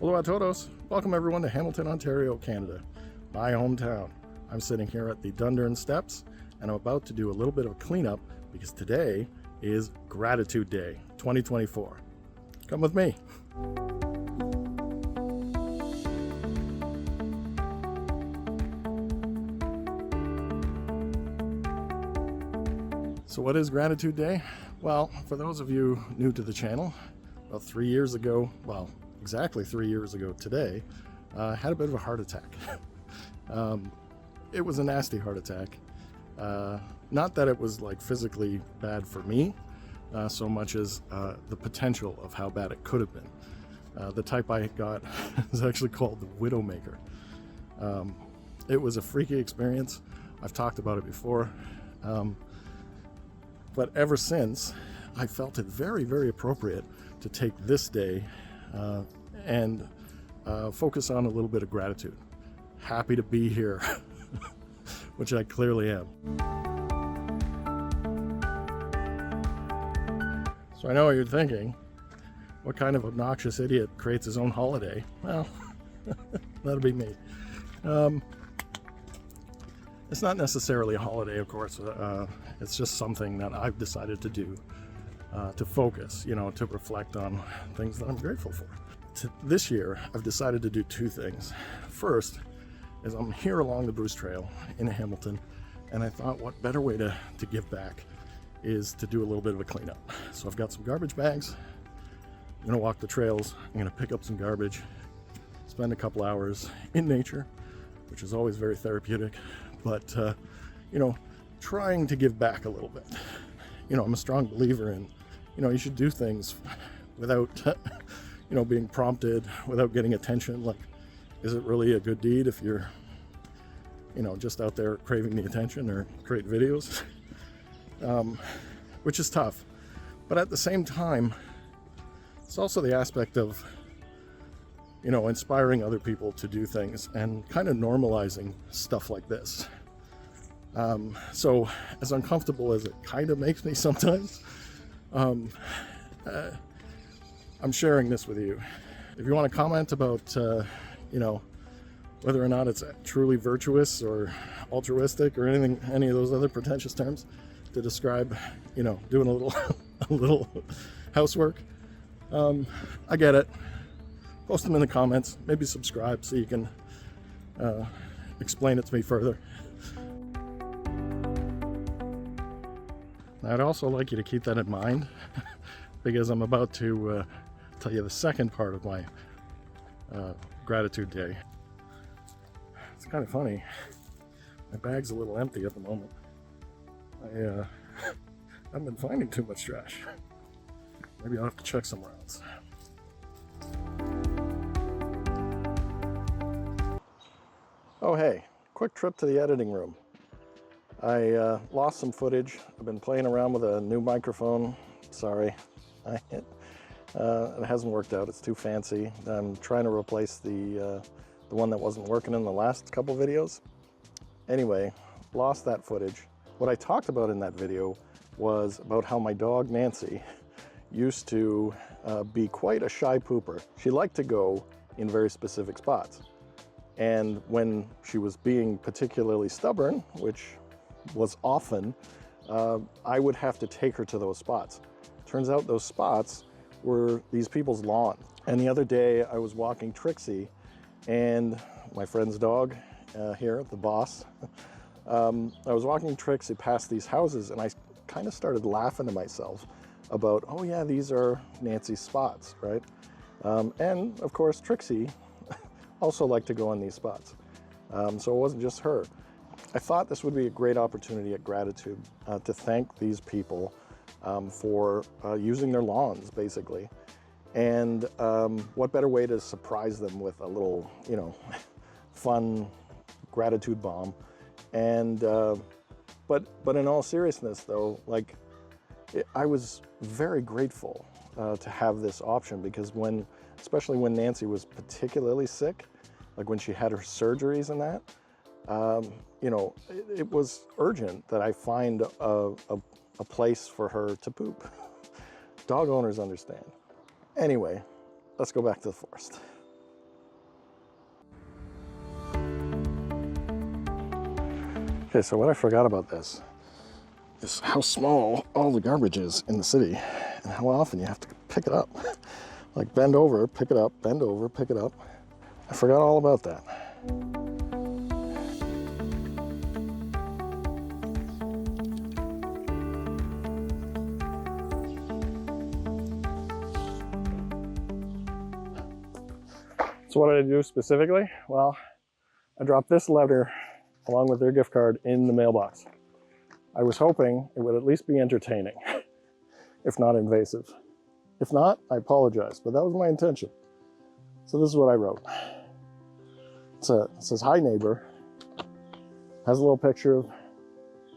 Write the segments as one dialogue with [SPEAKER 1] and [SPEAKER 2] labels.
[SPEAKER 1] Hello a todos. Welcome everyone to Hamilton, Ontario, Canada, my hometown. I'm sitting here at the Dundurn Steps and I'm about to do a little bit of a cleanup because today is Gratitude Day 2024. Come with me. So what is Gratitude Day? Well, for those of you new to the channel, about 3 years ago, well, exactly 3 years ago today, I had a bit of a heart attack. It was a nasty heart attack. Not that it was like physically bad for me, so much as the potential of how bad it could have been. The type I got is actually called the Widowmaker. It was a freaky experience. I've talked about it before. But ever since, I felt it very, very appropriate to take this day and focus on a little bit of gratitude. Happy to be here, which I clearly am. So I know what you're thinking. What kind of obnoxious idiot creates his own holiday? Well, that'll be me. It's not necessarily a holiday, of course. It's just something that I've decided to do to focus, to reflect on things that I'm grateful for. This year, I've decided to do two things. First is I'm here along the Bruce Trail in Hamilton, and I thought what better way to give back is to do a little bit of a cleanup. So I've got some garbage bags. I'm gonna walk the trails. I'm gonna pick up some garbage, spend a couple hours in nature, which is always very therapeutic, but trying to give back a little bit. I'm a strong believer in, you should do things without, being prompted, without getting attention. Like, is it really a good deed if you're, just out there craving the attention or create videos? Which is tough. But at the same time, it's also the aspect of, inspiring other people to do things and kind of normalizing stuff like this. So as uncomfortable as it kind of makes me sometimes, I'm sharing this with you. If you want to comment about, whether or not it's truly virtuous or altruistic or any of those other pretentious terms to describe, doing a little housework, I get it. Post them in the comments, maybe subscribe so you can explain it to me further. I'd also like you to keep that in mind because I'm about to tell you the second part of my Gratitude Day. It's kind of funny. My bag's a little empty at the moment. I haven't been finding too much trash. Maybe I'll have to check somewhere else. Oh hey, quick trip to the editing room. I lost some footage. I've been playing around with a new microphone. Sorry, it hasn't worked out. It's too fancy. I'm trying to replace the one that wasn't working in the last couple videos. Anyway, lost that footage. What I talked about in that video was about how my dog Nancy used to be quite a shy pooper. She liked to go in very specific spots. And when she was being particularly stubborn, which was often, I would have to take her to those spots. Turns out those spots were these people's lawn. And the other day I was walking Trixie and my friend's dog here, the boss. I was walking Trixie past these houses and I kind of started laughing to myself about, oh yeah, these are Nancy's spots, right? And of course Trixie also liked to go on these spots. So it wasn't just her. I thought this would be a great opportunity at Gratitude to thank these people for using their lawns, basically. And what better way to surprise them with a little, fun gratitude bomb. And but in all seriousness, though, I was very grateful to have this option because especially when Nancy was particularly sick, like when she had her surgeries and that, it was urgent that I find a place for her to poop. Dog owners understand. Anyway, let's go back to the forest. Okay, so what I forgot about this is how small all the garbage is in the city and how often you have to pick it up. Like bend over, pick it up, bend over, pick it up. I forgot all about that. So what did I do specifically? Well, I dropped this letter along with their gift card in the mailbox. I was hoping it would at least be entertaining, if not invasive. If not, I apologize, but that was my intention. So this is what I wrote. It says, "Hi neighbor." Has a little picture of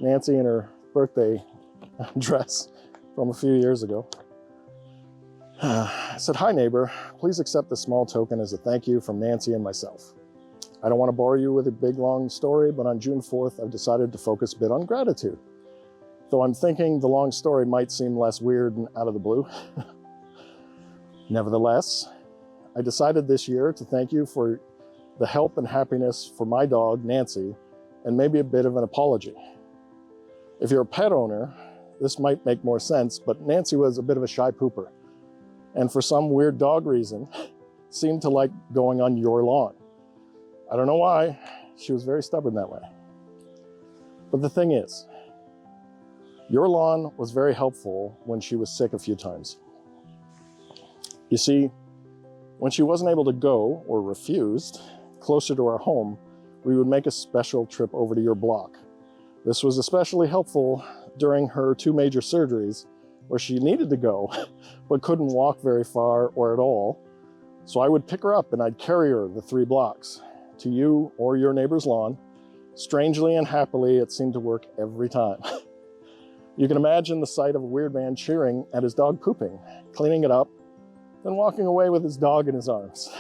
[SPEAKER 1] Nancy in her birthday dress from a few years ago. I said, "Hi neighbor, please accept this small token as a thank you from Nancy and myself. I don't want to bore you with a big long story, but on June 4th, I've decided to focus a bit on gratitude. Though I'm thinking the long story might seem less weird and out of the blue. Nevertheless, I decided this year to thank you for the help and happiness for my dog, Nancy, and maybe a bit of an apology. If you're a pet owner, this might make more sense, but Nancy was a bit of a shy pooper, and for some weird dog reason, seemed to like going on your lawn. I don't know why, she was very stubborn that way. But the thing is, your lawn was very helpful when she was sick a few times. You see, when she wasn't able to go, or refused, closer to our home, we would make a special trip over to your block. This was especially helpful during her 2 major surgeries, where she needed to go, but couldn't walk very far or at all. So I would pick her up and I'd carry her the 3 blocks to you or your neighbor's lawn. Strangely and happily, it seemed to work every time. You can imagine the sight of a weird man cheering at his dog pooping, cleaning it up, then walking away with his dog in his arms.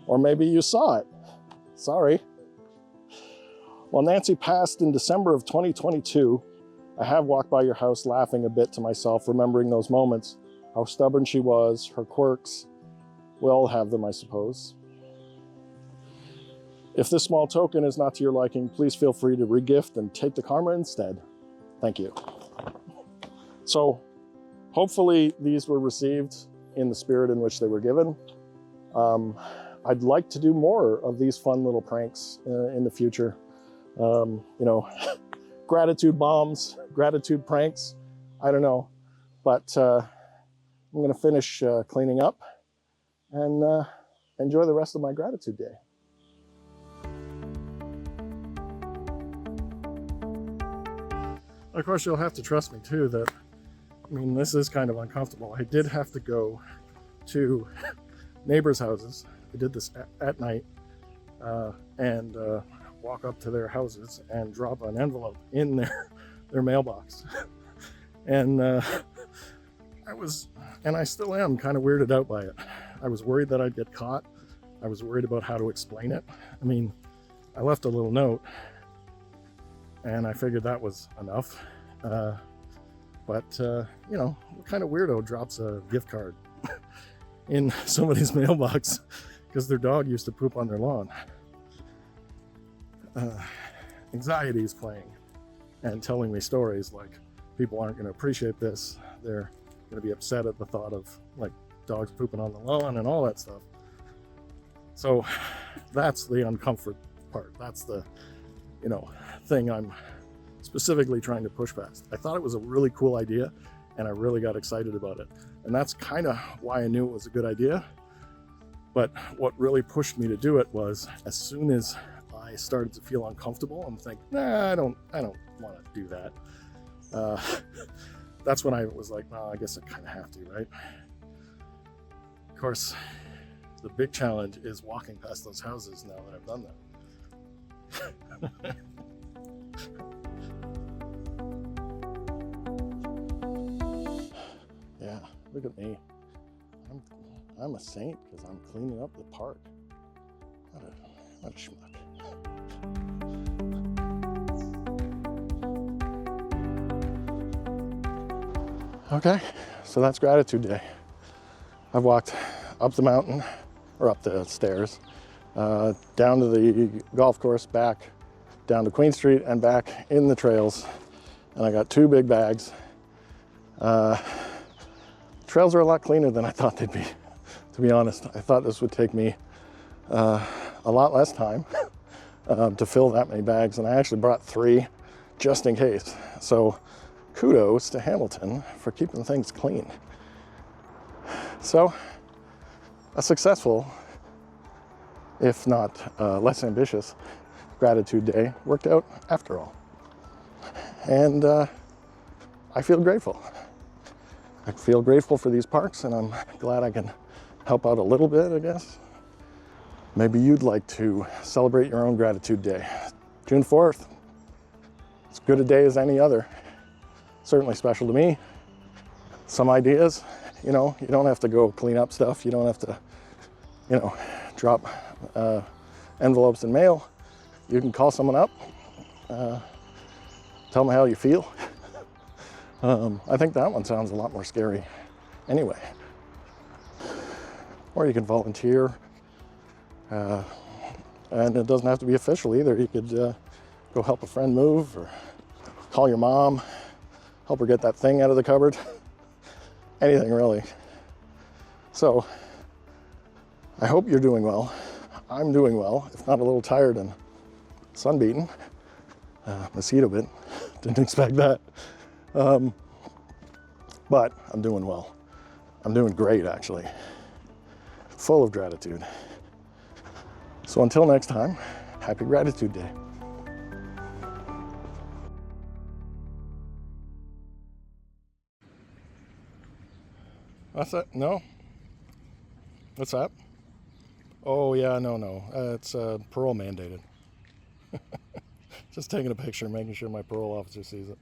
[SPEAKER 1] Or maybe you saw it. Sorry. While Nancy passed in December of 2022, I have walked by your house laughing a bit to myself, remembering those moments, how stubborn she was, her quirks. We all have them, I suppose. If this small token is not to your liking, please feel free to regift and take the karma instead. Thank you. So hopefully these were received in the spirit in which they were given. I'd like to do more of these fun little pranks in the future. You know, gratitude bombs, gratitude pranks, I don't know. But I'm gonna finish cleaning up and enjoy the rest of my gratitude day. Of course, you'll have to trust me too that, I mean, this is kind of uncomfortable. I did have to go to neighbors' houses. I did this at night and walk up to their houses and drop an envelope in their mailbox. And I still am kind of weirded out by it. I was worried that I'd get caught. I was worried about how to explain it. I mean, I left a little note and I figured that was enough. But you know, what kind of weirdo drops a gift card in somebody's mailbox because their dog used to poop on their lawn? Anxiety is playing and telling me stories like people aren't going to appreciate this. They're going to be upset at the thought of like dogs pooping on the lawn and all that stuff. So that's the uncomfort part. That's the, you know, thing I'm specifically trying to push past. I thought it was a really cool idea and I really got excited about it. And that's kind of why I knew it was a good idea. But what really pushed me to do it was as soon as I started to feel uncomfortable and think, nah, I don't want to do that. That's when I was like, no, I guess I kind of have to, right? Of course, the big challenge is walking past those houses now that I've done that. Yeah, look at me. I'm a saint because I'm cleaning up the park. What a schmuck. Okay, so that's gratitude day. I've walked up the mountain, or up the stairs, down to the golf course, back, down to Queen Street and back in the trails. And I got 2 big bags. Trails are a lot cleaner than I thought they'd be, to be honest. I thought this would take me a lot less time to fill that many bags, and I actually brought 3 just in case. So kudos to Hamilton for keeping things clean. So a successful, if not less ambitious, gratitude day worked out after all. And I feel grateful. I feel grateful for these parks, and I'm glad I can help out a little bit, I guess. Maybe you'd like to celebrate your own gratitude day. June 4th, as good a day as any other. Certainly special to me. Some ideas, you know, you don't have to go clean up stuff. You don't have to, you know, drop envelopes in mail. You can call someone up, tell them how you feel. I think that one sounds a lot more scary anyway. Or you can volunteer, and it doesn't have to be official either. You could go help a friend move, or call your mom, help her get that thing out of the cupboard. Anything really. So I hope you're doing well. I'm doing well, if not a little tired and sunbeaten. Mosquito bit, didn't expect that. But I'm doing well. I'm doing great, actually. Full of gratitude. So until next time, happy Gratitude Day. What's that? No? What's that? Oh yeah, no. It's parole mandated. Just taking a picture, making sure my parole officer sees it.